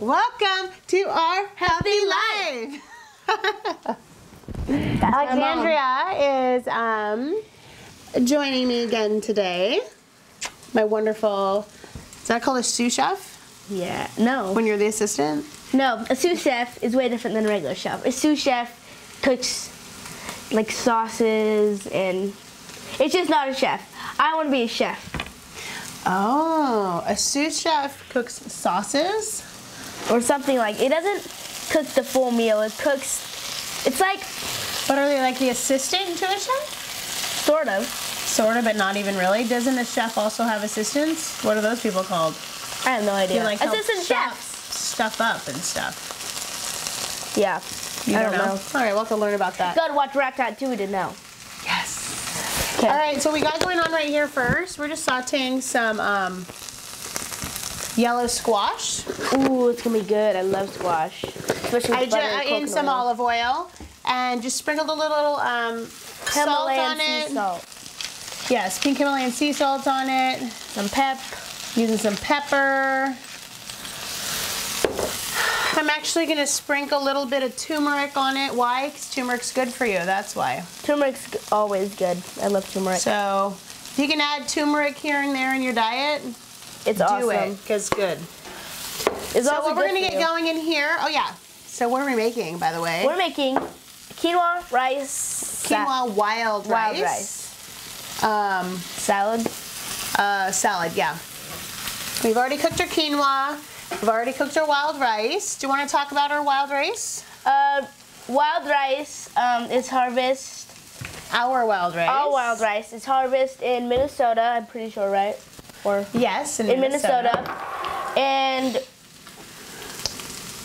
Welcome to our healthy life. Alexandria is joining me again today. My wonderful, is that called a sous chef? Yeah, no. When you're the assistant? No, a sous chef is way different than a regular chef. A sous chef cooks like sauces and it's just not a chef. I want to be a chef. Oh, a sous chef cooks sauces? Or something like, it doesn't cook the full meal, it cooks, it's like... But are they like the assistant to a chef? Sort of. Sort of, but not even really. Doesn't a chef also have assistants? What are those people called? I have no idea. Like assistant chefs. Stuff up and stuff. Yeah. I don't know. All right, we'll have to learn about that. Gotta watch Ratatouille to know. Yes. Okay. All right, so we got going on right here first. We're just sauteing some yellow squash. Ooh, it's gonna be good. I love squash. Especially with butter and in some olive oil and just sprinkled a little salt on it. Sea salt. Yes, pink Himalayan sea salt on it. Some pep. Using some pepper. I'm actually going to sprinkle a little bit of turmeric on it. Why? Because turmeric's good for you. That's why. Turmeric's always good. I love turmeric. So, if you can add turmeric here and there in your diet, it's awesome. Do it, because good. It's so what we're going to get going in here, oh yeah. So what are we making, by the way? We're making quinoa rice. Quinoa wild rice. Wild rice. Salad. Salad, yeah. We've already cooked our quinoa. We've already cooked our wild rice. Do you want to talk about our wild rice? Wild rice is harvest. Our wild rice. Our wild rice is harvest in Minnesota. I'm pretty sure, right? Or yes, in Minnesota. And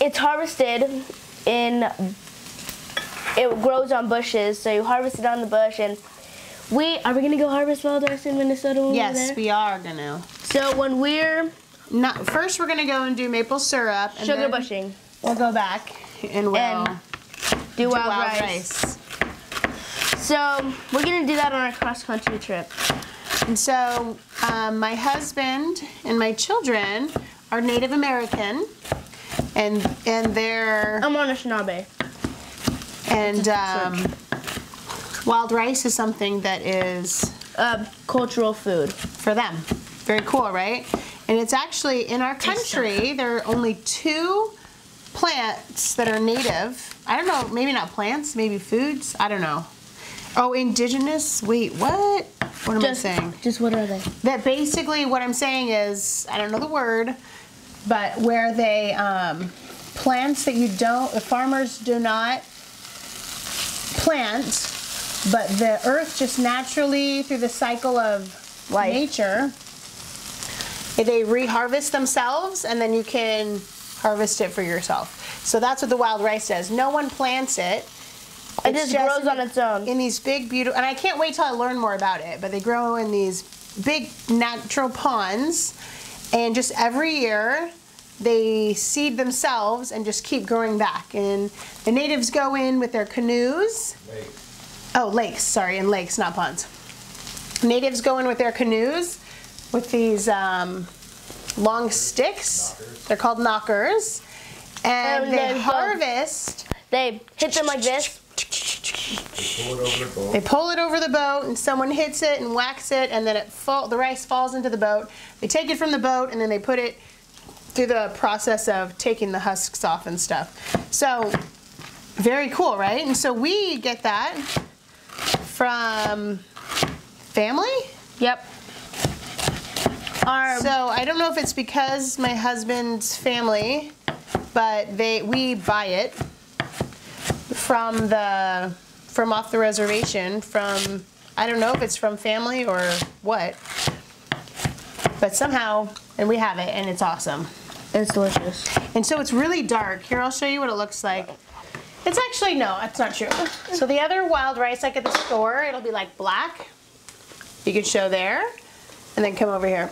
it's harvested in. It grows on bushes, so you harvest it on the bush. And are we gonna go harvest wild rice in Minnesota when we're there? Yes, we are gonna. So when we're first we're gonna go and do maple syrup and sugar then bushing. We'll go back and we'll do wild rice. So we're gonna do that on our cross-country trip. And so my husband and my children are Native American, and they're I'm Anishinaabe. And wild rice is something that is cultural food for them. Very cool, right? And it's actually in our country, there are only 2 plants that are native. I don't know, maybe not plants, maybe foods. I don't know. Oh, indigenous. Wait, what? What am I saying? Just what are they? That basically what I'm saying is, I don't know the word, but where they, plants that the farmers do not plant, but the earth just naturally, through the cycle of nature, they reharvest themselves, and then you can harvest it for yourself. So that's what the wild rice does. No one plants it. It just grows on its own. In these big, beautiful, and I can't wait till I learn more about it, but they grow in these big natural ponds, and just every year they seed themselves and just keep growing back. And the natives go in with their canoes. Lakes, sorry, in lakes, not ponds. Natives go in with their canoes with these long sticks. Knockers. They're called knockers. And they harvest. They hit them like this. They pull it over the boat, and someone hits it and whacks it, and then the rice falls into the boat. They take it from the boat, and then they put it through the process of taking the husks off and stuff. So, very cool, right? And so we get that from family? Yep. So I don't know if it's because my husband's family, but we buy it from off the reservation from, I don't know if it's from family or what, but somehow, and we have it, and it's awesome. It's delicious. And so it's really dark. Here, I'll show you what it looks like. It's actually, no, that's not true. So the other wild rice like at the store, it'll be like black. You can show there, and then come over here.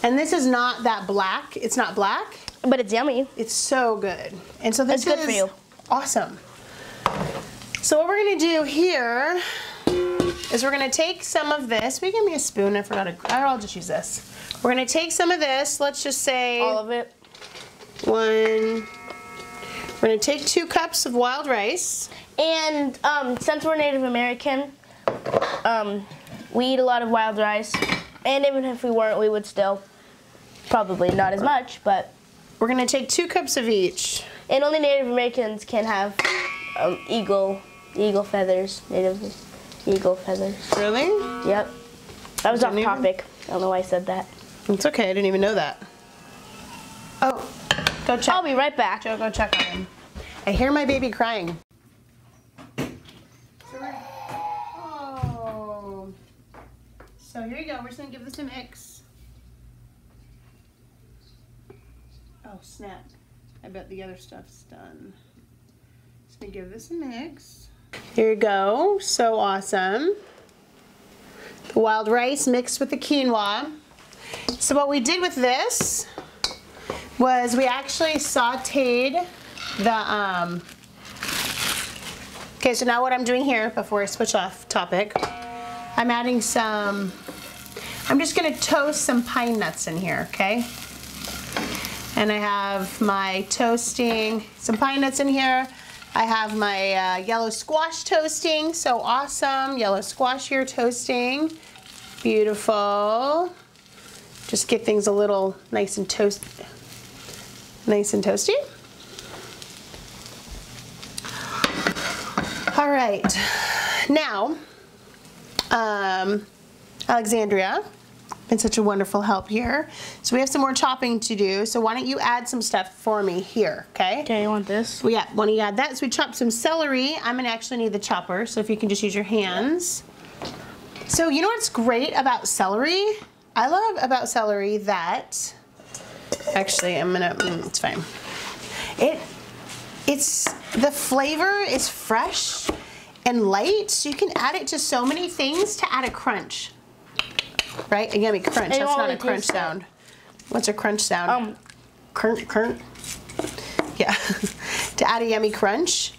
And this is not that black. It's not black. But it's yummy. It's so good. And so this is good for you. Awesome. So what we're gonna do here is we're gonna take some of this. Will you give me a spoon? I forgot I'll just use this. We're gonna take some of this, let's just say. All of it? We're gonna take 2 cups of wild rice. And since we're Native American, we eat a lot of wild rice. And even if we weren't, we would still. Probably not as much, but. We're gonna take 2 cups of each. And only Native Americans can have eagle feathers, native eagle feathers. Really? Yep. That was off topic. I don't know why I said that. It's okay, I didn't even know that. Oh, go check. I'll be right back. Joe, go check on him. I hear my baby crying. Oh. So here you go, we're just gonna give this a mix. Oh, snap. I bet the other stuff's done. Just gonna give this a mix. Here you go, so awesome. The wild rice mixed with the quinoa. So what we did with this was we actually sauteed the, okay, so now what I'm doing here, before I switch off topic, I'm adding some, I'm just gonna toast some pine nuts in here, okay? And I have my toasting, some pine nuts in here. I have my yellow squash toasting, so awesome. Yellow squash here toasting, beautiful. Just get things a little nice and toasty. All right, now, Alexandria, been such a wonderful help here. So we have some more chopping to do. So why don't you add some stuff for me here, okay? Okay, you want this? Well, yeah, why don't you add that? So we chopped some celery. I'm gonna actually need the chopper, so if you can just use your hands. So you know what's great about celery? I love about celery that, actually it's fine. The flavor is fresh and light, so you can add it to so many things to add a crunch. Right? A yummy crunch. That's not a crunch sound. What's a crunch sound? Crunch, crunch. Yeah. To add a yummy crunch.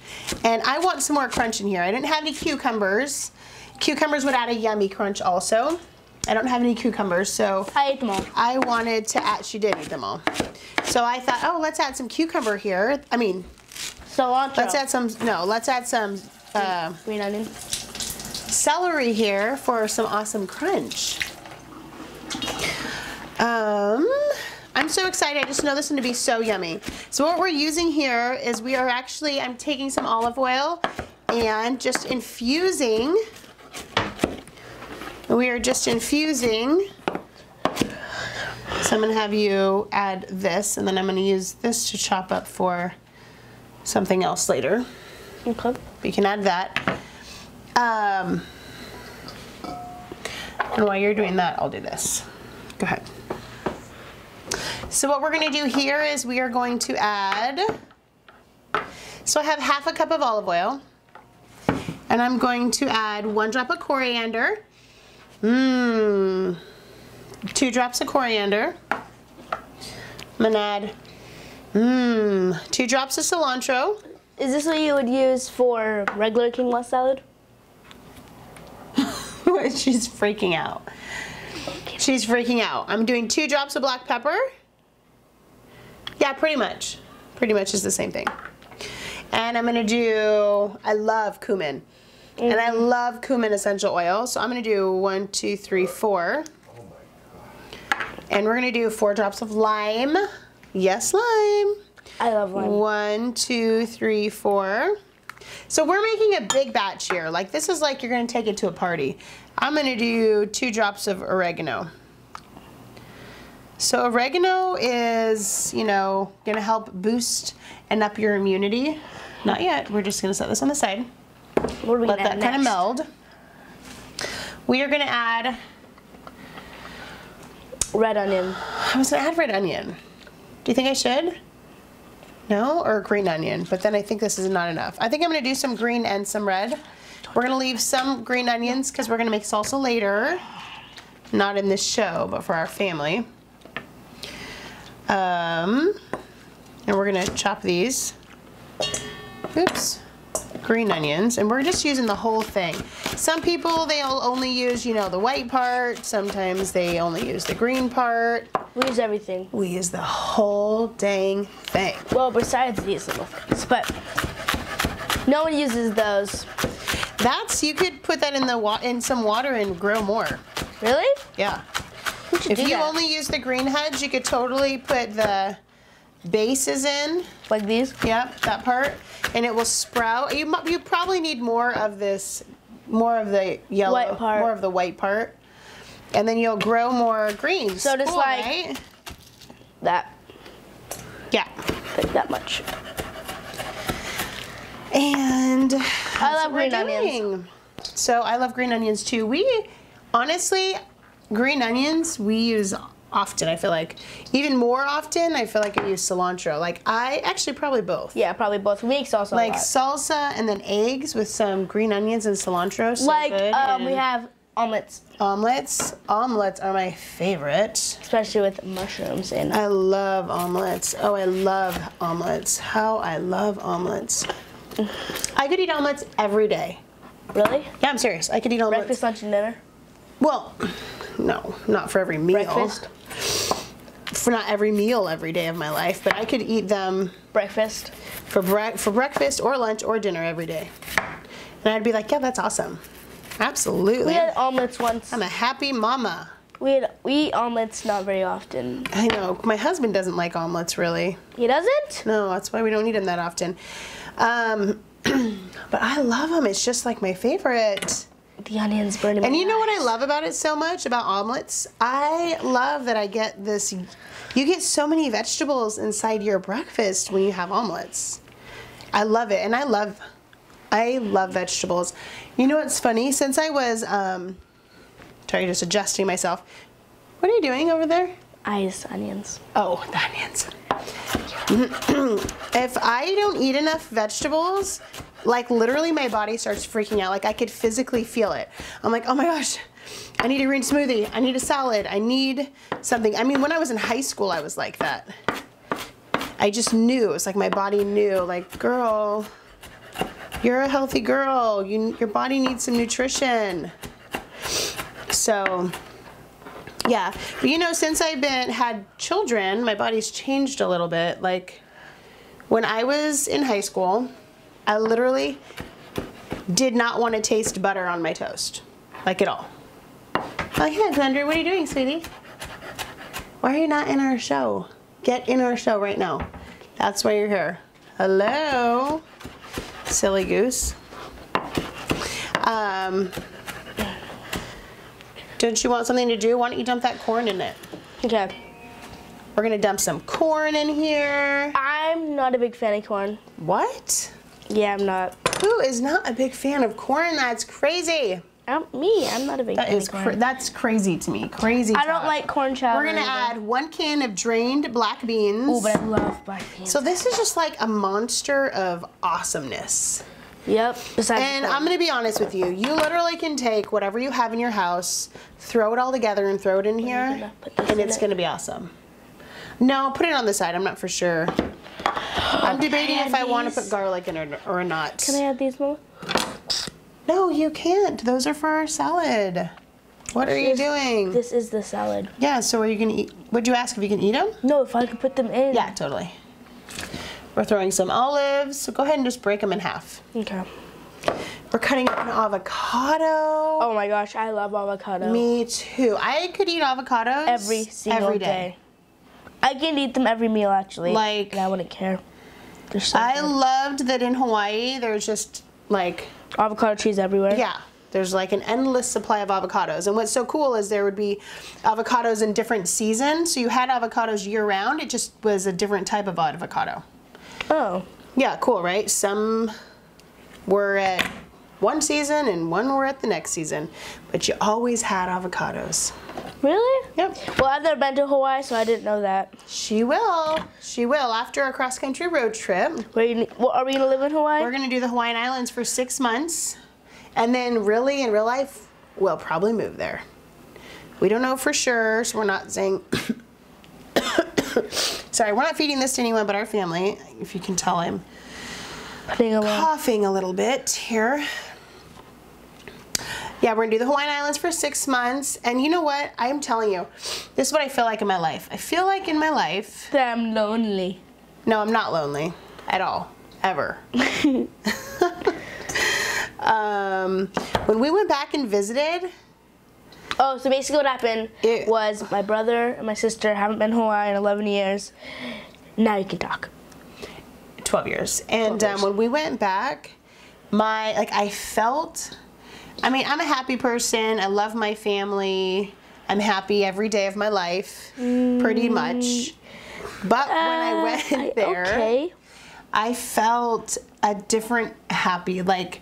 And I want some more crunch in here. I didn't have any cucumbers. Cucumbers would add a yummy crunch also. I don't have any cucumbers, so I ate them all. I wanted to add, she did eat them all. So I thought, oh, let's add some cucumber here. I mean, cilantro. Let's add some green onion. Celery here for some awesome crunch. I'm so excited. I just know this is going to be so yummy. So what we're using here is I'm taking some olive oil and just infusing. We are just infusing. So I'm going to have you add this, and then I'm going to use this to chop up for something else later. Okay. You can add that. And while you're doing that, I'll do this. Go ahead. So what we're going to do here is we are going to add, so I have half a cup of olive oil, and I'm going to add 1 drop of coriander, 2 drops of coriander, I'm going to add 2 drops of cilantro. Is this what you would use for regular quinoa salad? She's freaking out. She's freaking out. I'm doing 2 drops of black pepper. Yeah, pretty much. Pretty much is the same thing. And I'm gonna do, I love cumin. And I love cumin essential oil. So I'm gonna do 1, 2, 3, 4. And we're gonna do 4 drops of lime. Yes, lime. I love lime. 1, 2, 3, 4. So we're making a big batch here. Like this is like you're gonna take it to a party. I'm gonna do 2 drops of oregano. So oregano is, you know, gonna help boost and up your immunity. Not yet, we're just gonna set this on the side. What are we Let gonna that add kind of next? meld. We are gonna add Red onion. I was gonna add red onion. Do you think I should? No, or green onion, but then I think this is not enough. I think I'm gonna do some green and some red. We're gonna leave some green onions because we're gonna make salsa later. Not in this show, but for our family. And we're gonna chop these. Oops. green onions, and we're just using the whole thing. Some people, they'll only use, you know, the white part. Sometimes they only use the green part. We use everything. We use the whole dang thing. Well, besides these little things, but no one uses those. You could put that in some water and grow more. Really? Yeah. If you only use the green heads, you could totally put the bases in. Like these? Yep, that part. And it will sprout. You probably need more of this, more of the yellow, white part. more of the white part. And then you'll grow more greens. So just cool, like right? that. Yeah. Like that much. And I love green onions. So I love green onions too. Honestly, green onions we use often. I feel like even more often. I feel like I use cilantro. Like I actually probably both. Yeah, probably both. We make salsa. Like a lot. salsa and then eggs with some green onions and cilantro. So like good. We have omelets. Omelets. Omelets are my favorite. Especially with mushrooms in. I love omelets. Oh, I love omelets. How I love omelets. I could eat omelets every day. Really? Yeah, I'm serious. I could eat omelets. Breakfast, lunch, and dinner? Well, no, not for every meal. Breakfast? For not every meal every day of my life, but I could eat them Breakfast? for breakfast or lunch or dinner every day. And I'd be like, yeah, that's awesome. Absolutely. We had omelets once. I'm a happy mama. We eat omelets not very often. I know. My husband doesn't like omelets, really. He doesn't? No, that's why we don't eat them that often. But I love them. It's just like my favorite. The onions burning. And you know what I love about it so much, about omelets? I love that I get this, you get so many vegetables inside your breakfast when you have omelets. I love it, and I love vegetables. You know what's funny? Since I was, sorry, just adjusting myself. What are you doing over there? Ice onions. Oh, the onions. If I don't eat enough vegetables, like literally my body starts freaking out. Like I could physically feel it. I'm like, oh my gosh, I need a green smoothie. I need a salad. I need something. I mean, when I was in high school, I was like that. I just knew. It was like my body knew, like, girl, you're a healthy girl. Your body needs some nutrition. So, yeah. But you know, since I've had children, my body's changed a little bit. Like, when I was in high school, I literally did not want to taste butter on my toast. Like, at all. Oh, yeah, Thunder, what are you doing, sweetie? Why are you not in our show? Get in our show right now. That's why you're here. Hello, silly goose. Don't you want something to do? Why don't you dump that corn in it? Okay. We're gonna dump some corn in here. I'm not a big fan of corn. What? Yeah, I'm not. Who is not a big fan of corn? That's crazy. I'm not a big fan of corn. That's crazy to me. Crazy. I don't like corn chowder. We're gonna add 1 can of drained black beans. Oh, but I love black beans. So this is just like a monster of awesomeness. Yep. And I'm gonna be honest with you. You literally can take whatever you have in your house, throw it all together and throw it in here, and it's gonna be awesome. No, put it on the side. I'm not for sure. I'm debating if I want to put garlic in it or not. Can I add these, Mama? No, you can't. Those are for our salad. What are you doing? This is the salad. Yeah, so are you gonna eat? Would you ask if you can eat them? No, if I could put them in. Yeah, totally. We're throwing some olives, so go ahead and just break them in half. Okay. We're cutting up an avocado. Oh my gosh, I love avocado. Me too. I could eat avocados every single day. I can eat them every meal, actually. Like, and I wouldn't care. So I loved that in Hawaii, there's just like avocado trees everywhere. Yeah. There's like an endless supply of avocados. And what's so cool is there would be avocados in different seasons. So you had avocados year round. It just was a different type of avocado. Oh. Yeah, cool, right? Some were at one season and one were at the next season. But you always had avocados. Really? Yep. Well, I've never been to Hawaii, so I didn't know that. She will. She will. After our cross-country road trip. Are we going to live in Hawaii? We're going to do the Hawaiian Islands for 6 months. And then really, in real life, we'll probably move there. We don't know for sure, so we're not saying... Sorry, we're not feeding this to anyone but our family. If you can tell, I'm coughing a little bit here. Yeah, we're gonna do the Hawaiian Islands for 6 months. And you know what? I'm telling you, this is what I feel like in my life. I feel like in my life that I'm lonely. No, I'm not lonely at all, ever. When we went back and visited. Oh, so basically what happened was my brother and my sister haven't been in Hawaii in 11 years. Now you can talk. 12 years. And 12 years. When we went back, I felt, I'm a happy person. I love my family. I'm happy every day of my life, pretty much. But when I went there, I felt a different happy, like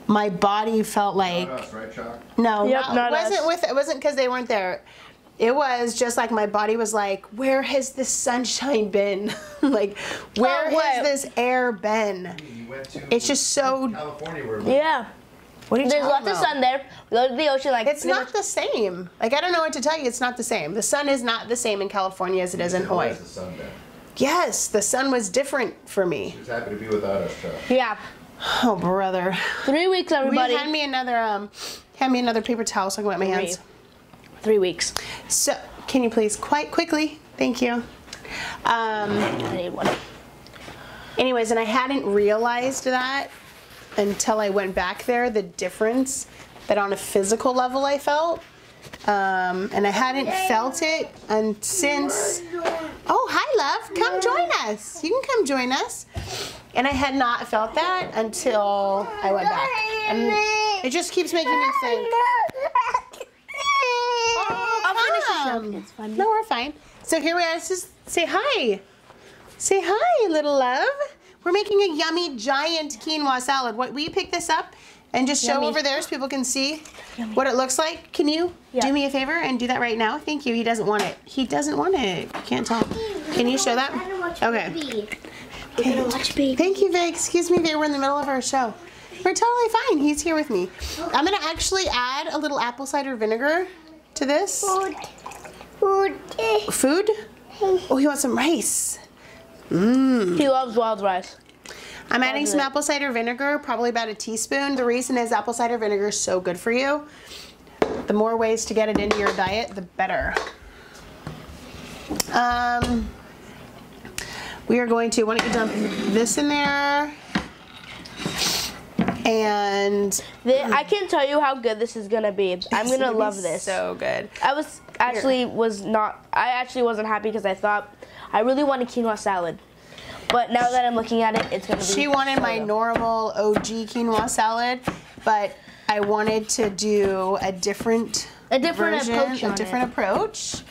my body felt like Not us, right, Chuck? no, Yep, not it wasn't because they weren't there. It was just like my body was like, where has the sunshine been? Like, where has this air been? You went to It's just so. California where Yeah. What are you There's talking lots of about? sun there. We go to the ocean like It's not the same. Like, I don't know what to tell you. It's not the same. The sun is not the same in California as it is in Hawaii. Where's the sun then? Yes, the sun was different for me. She was happy to be without us, Chuck. Yeah. Oh, brother. 3 weeks, Will everybody. you hand me another paper towel so I can wipe my hands? 3 weeks. So, can you please, quite quickly? Thank you. I need one. Anyways, and I hadn't realized that until I went back there, the difference that on a physical level I felt. And I hadn't felt it since. Oh, hi, love. Come join us. You can come join us. And I had not felt that until I went back. And it just keeps making me think. It's fine. No, we're fine. So here we are. Let's just say hi. Say hi, little love. We're making a yummy, giant quinoa salad. What, will you pick this up and just show over there so people can see what it looks like? Can you do me a favor and do that right now? Thank you. He doesn't want it. He doesn't want it. Can't tell. Can you show that? Okay. We're gonna watch baby. Thank you, Vay. Excuse me, Vay. We're in the middle of our show. We're totally fine. He's here with me. I'm gonna actually add a little apple cider vinegar to this. Food? Oh, he wants some rice. He loves wild rice. I'm adding some apple cider vinegar, probably about a teaspoon. The reason is apple cider vinegar is so good for you. The more ways to get it into your diet, the better. We are going to, why don't you dump this in there? And I can't tell you how good this is gonna be. I'm gonna love this. So good. I actually wasn't happy because I thought I really wanted quinoa salad. But now that I'm looking at it, it's gonna be. She wanted my normal OG quinoa salad, but I wanted to do a different approach.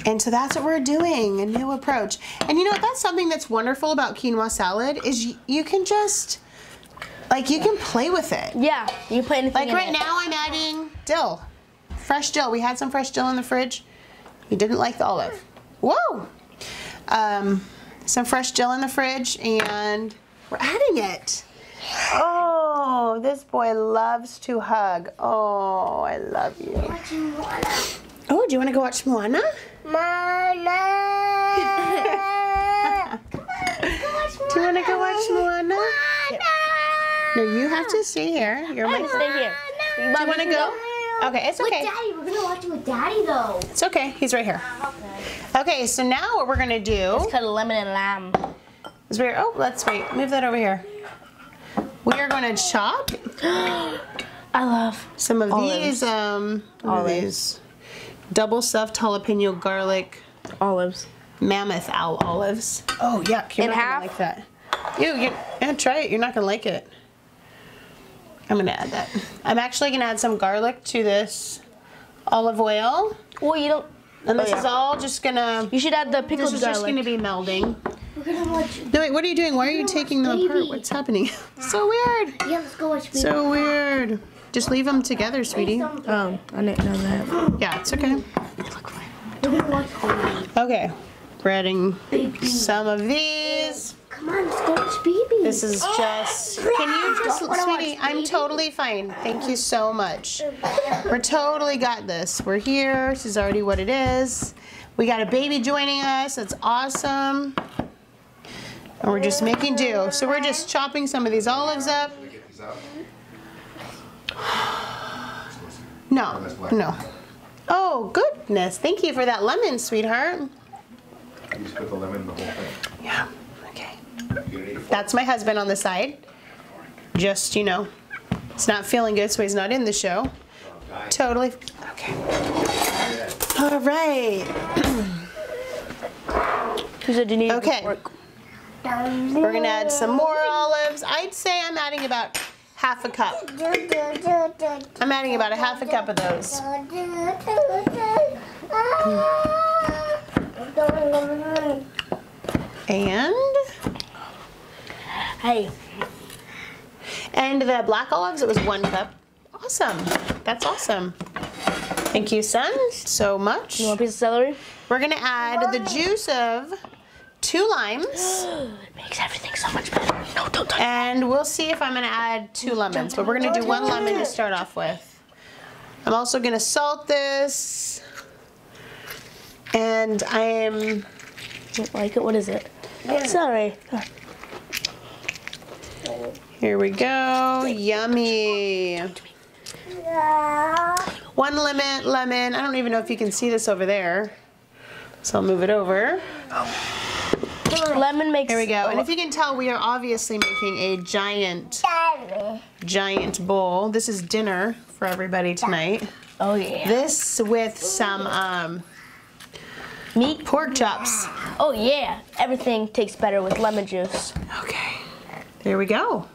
And so that's what we're doing, a new approach. And you know what? That's something that's wonderful about quinoa salad is you can just, like, you can play with it. Yeah, you put anything Like in right it. now I'm adding dill, fresh dill. We had some fresh dill in the fridge. He didn't like the olive. Whoa! Some fresh dill in the fridge and we're adding it. Oh, this boy loves to hug. Oh, I love you. Oh, do you want to go watch Moana? Moana. Do you want to go watch Moana? No, you have to stay here. You're my Stay here. Do you want to go? Okay, it's okay. With Daddy, we're gonna watch it with Daddy though. It's okay. He's right here. Okay, so now what we're gonna do Let's cut a lemon and lamb. is let's wait. Move that over here. We are going to chop I love some of olives. these. What are these? Double stuffed jalapeno garlic olives. mammoth olives. Oh yuck! You're In not half? gonna like that. Yeah, try it. You're not gonna like it. I'm gonna add that. I'm actually gonna add some garlic to this olive oil. Well, you don't. And this is all just gonna. You should add the pickled This is garlic. just gonna be melding. We're gonna watch. No, wait. What are you doing? Why are you taking them apart? Baby. What's happening? So weird. Yeah, let's go watch baby. So weird. Just leave them together, sweetie. Oh, I didn't know that. Yeah, it's okay. We're gonna watch baby. Okay. We're adding some of these. Come on, let's go watch baby. This is just. Can you just, Don't wanna sweetie? watch I'm baby? totally fine. Thank you so much. We're totally got this. We're here. This is already what it is. We got a baby joining us. That's awesome. And we're just making do. So we're just chopping some of these olives up. Can we get these out? No, no. Oh, goodness. Thank you for that lemon, sweetheart. You just put the lemon in the whole thing. Yeah, okay. You're gonna need a fork. That's my husband on the side. Just, you know, it's not feeling good, so he's not in the show. Totally. Okay. All right. You said you need Okay. a fork. We're going to add some more olives. I'd say I'm adding about half a cup. I'm adding about a half a cup of those. Hey, And the black olives, it was 1 cup. Awesome. That's awesome. Thank you, son, so much. you want a piece of celery? We're going to add the juice of 2 limes. It makes everything so much better. No, don't touch. And we'll see if I'm going to add 2 lemons, but we're going to do 1 lemon to start off with. I'm also going to salt this. And I am... Don't like it? What is it? Celery. Here we go. Yummy. 1 lemon. I don't even know if you can see this over there. So I'll move it over. Lemon makes. Here we go. And if you can tell, we are obviously making a giant bowl. This is dinner for everybody tonight. Oh yeah. This with some Meat. pork chops. Oh yeah. Everything tastes better with lemon juice. Okay. There we go.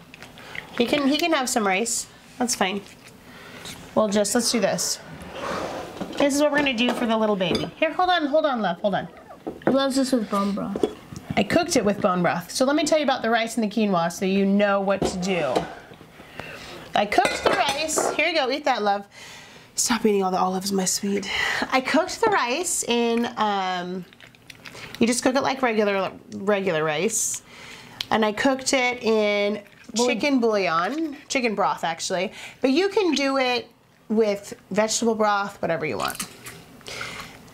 He can have some rice. That's fine. Let's do this. This is what we're gonna do for the little baby. Here, hold on, love, hold on. He loves this with bone broth. I cooked it with bone broth. So let me tell you about the rice and the quinoa so you know what to do. I cooked the rice. Here you go, eat that, love. Stop eating all the olives, my sweet. I cooked the rice in, you just cook it like regular rice. And I cooked it in chicken bouillon, chicken broth actually. But you can do it with vegetable broth, whatever you want.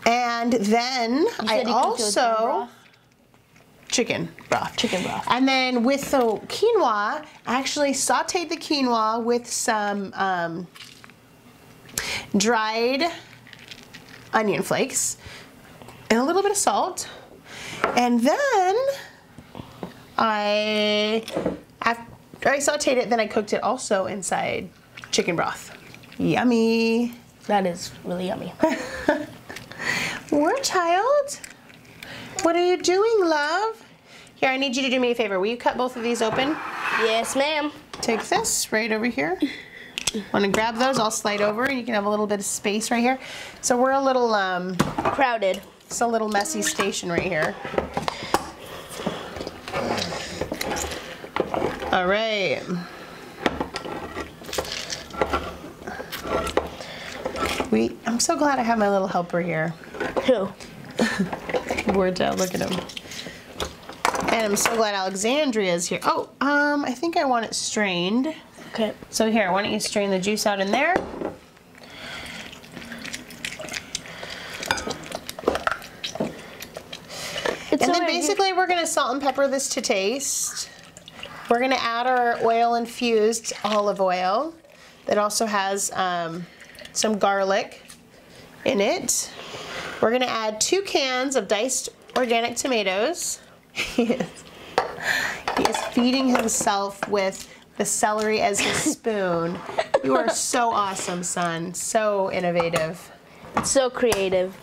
And then I also chicken broth. Chicken broth. And then with the quinoa, I actually sauteed the quinoa with some dried onion flakes and a little bit of salt. And then after I sauteed it, then I cooked it also inside chicken broth. Yummy. That is really yummy. War child, what are you doing, love? Here, I need you to do me a favor. Will you cut both of these open? Yes, ma'am. Take this right over here. Want to grab those? I'll slide over, and you can have a little bit of space right here. So we're a little Crowded. it's a little messy station right here. All right. I'm so glad I have my little helper here. Who? Word child, look at him. And I'm so glad Alexandria's here. Oh, I think I want it strained. Okay. So here, why don't you strain the juice out in there? And then basically we're gonna salt and pepper this to taste. We're gonna add our oil-infused olive oil that also has some garlic in it. We're gonna add 2 cans of diced organic tomatoes. He is feeding himself with the celery as his spoon. You are so awesome, son. So innovative. So creative.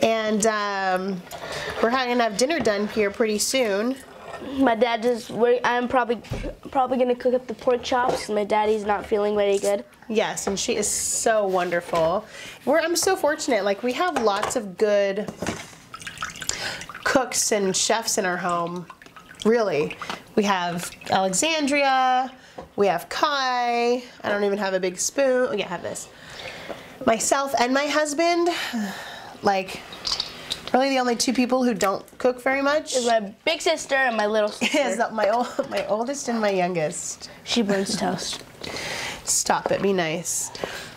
And we're gonna have dinner done here pretty soon. My dad I'm probably gonna cook up the pork chops because my daddy's not feeling very good. Yes, and she is so wonderful. I'm so fortunate. Like, we have lots of good cooks and chefs in our home. Really. We have Alexandria. We have Kai. I don't even have a big spoon. Oh, yeah, I have this. Myself and my husband. Like, really the only 2 people who don't cook very much. It's my big sister and my little sister. Is my oldest and my youngest. She burns toast. Stop it, be nice.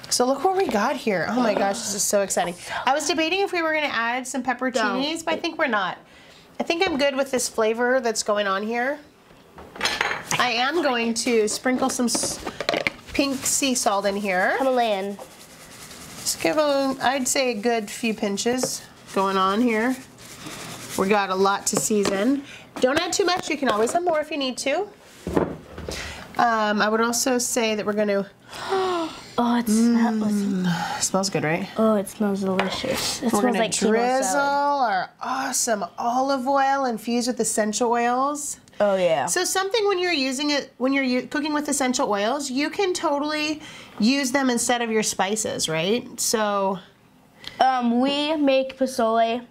So look what we got here. Oh my gosh, this is so exciting. I was debating if we were gonna add some pepperoncinis, but I think we're not. I think I'm good with this flavor that's going on here. I am going to sprinkle some pink sea salt in here. Himalayan. Just give I'd say a good few pinches going on here. We got a lot to season. Don't add too much. You can always add more if you need to. I would also say that we're going to... Oh, it smells good, right? Oh, it smells delicious. It We're smells going like to drizzle our awesome olive oil infused with essential oils. Oh yeah. So something when you're using it, when you're cooking with essential oils, you can totally use them instead of your spices, right? So... we make pozole,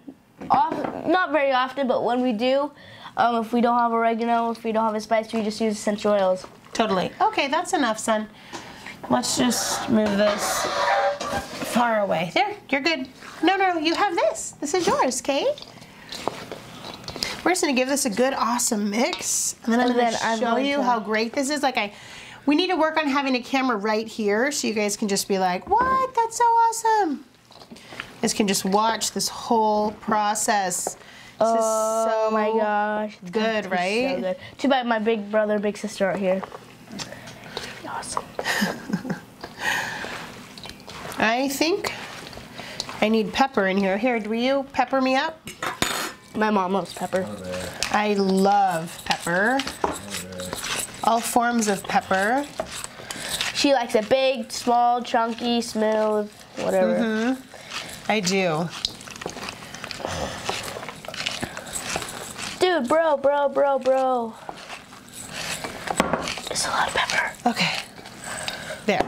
not very often, but when we do, if we don't have oregano, if we don't have a spice, we just use essential oils. Totally. Okay, that's enough, son. Let's just move this far away. There, you're good. No, you have this. This is yours, Kate. We're just gonna give this a good, awesome mix, and then I'm gonna show you how great this is. We need to work on having a camera right here so you guys can just be like, what? That's so awesome. You guys can just watch this whole process. This is so my gosh. Good, right? So good. Too bad my big brother, big sister are here. Awesome. I think I need pepper in here. Here, will you pepper me up? My mom loves pepper. I love pepper. All forms of pepper. She likes it big, small, chunky, smooth, whatever. I do. Dude, bro. It's a lot of pepper. Okay. There.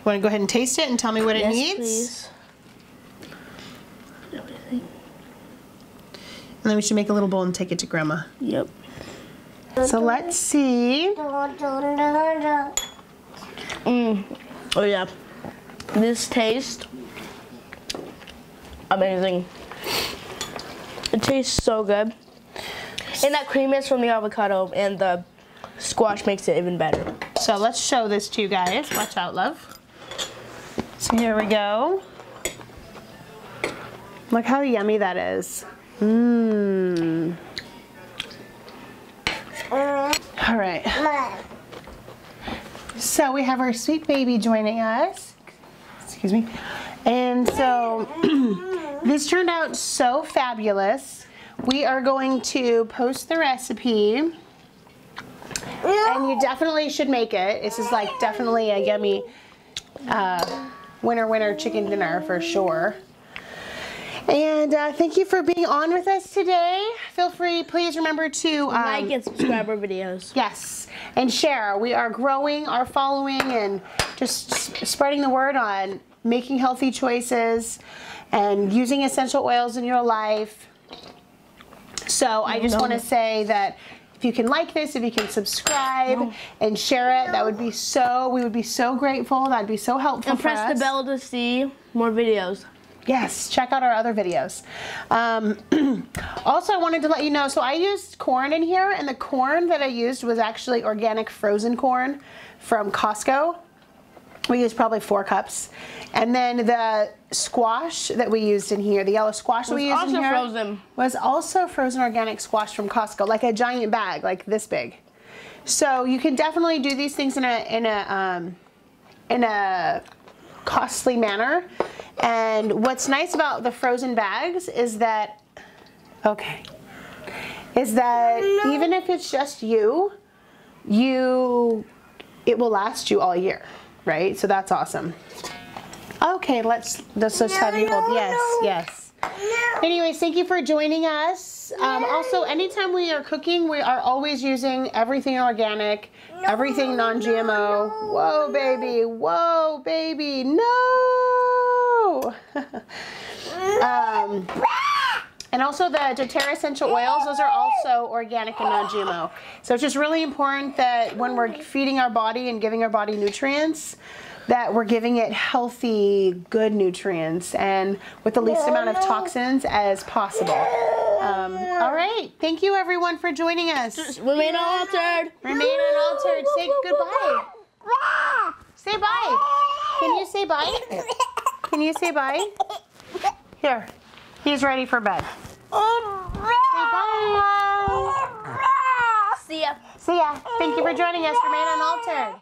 Want to go ahead and taste it and tell me what it needs? Please. And then we should make a little bowl and take it to Grandma. Yep. So let's see. Oh yeah. This tastes amazing. It tastes so good. And that creaminess from the avocado and the squash makes it even better. So let's show this to you guys. Watch out, love. So here we go. Look how yummy that is. Mmm. All right. So we have our sweet baby joining us. Excuse me. And so this turned out so fabulous. We are going to post the recipe. And you definitely should make it. This is like definitely a yummy winter chicken dinner for sure. And thank you for being on with us today. Feel free, please remember to like and subscribe our videos. Yes, and share. We are growing our following and just spreading the word on making healthy choices and using essential oils in your life. So I just want to say that if you can like this, if you can subscribe and share it, that would be we would be so grateful. That'd be so helpful And for press the bell to see more videos. Yes, check out our other videos. Also, I wanted to let you know, so I used corn in here, and the corn that I used was actually organic frozen corn from Costco. We used probably 4 cups. And then the squash that we used in here, the yellow squash that we used in here, was also frozen organic squash from Costco, like a giant bag, like this big. So you can definitely do these things in a costly manner. And what's nice about the frozen bags is that, even if it's just you, it will last you all year, right? So that's awesome. Okay, let's just have you hold. Yes. Anyways, thank you for joining us. Also, anytime we are cooking, we are always using everything organic, everything non-GMO. Whoa, baby, no! And also the doTERRA essential oils, those are also organic and non-GMO. So it's just really important that when we're feeding our body and giving our body nutrients, that we're giving it healthy, good nutrients and with the least amount of toxins as possible. All right, thank you everyone for joining us. Remain unaltered. Remain unaltered. Say goodbye. Say bye. Can you say say bye? Can you say bye? Here. He's ready for bed. Say bye. See ya. See ya. Thank you for joining us for Man Unaltered.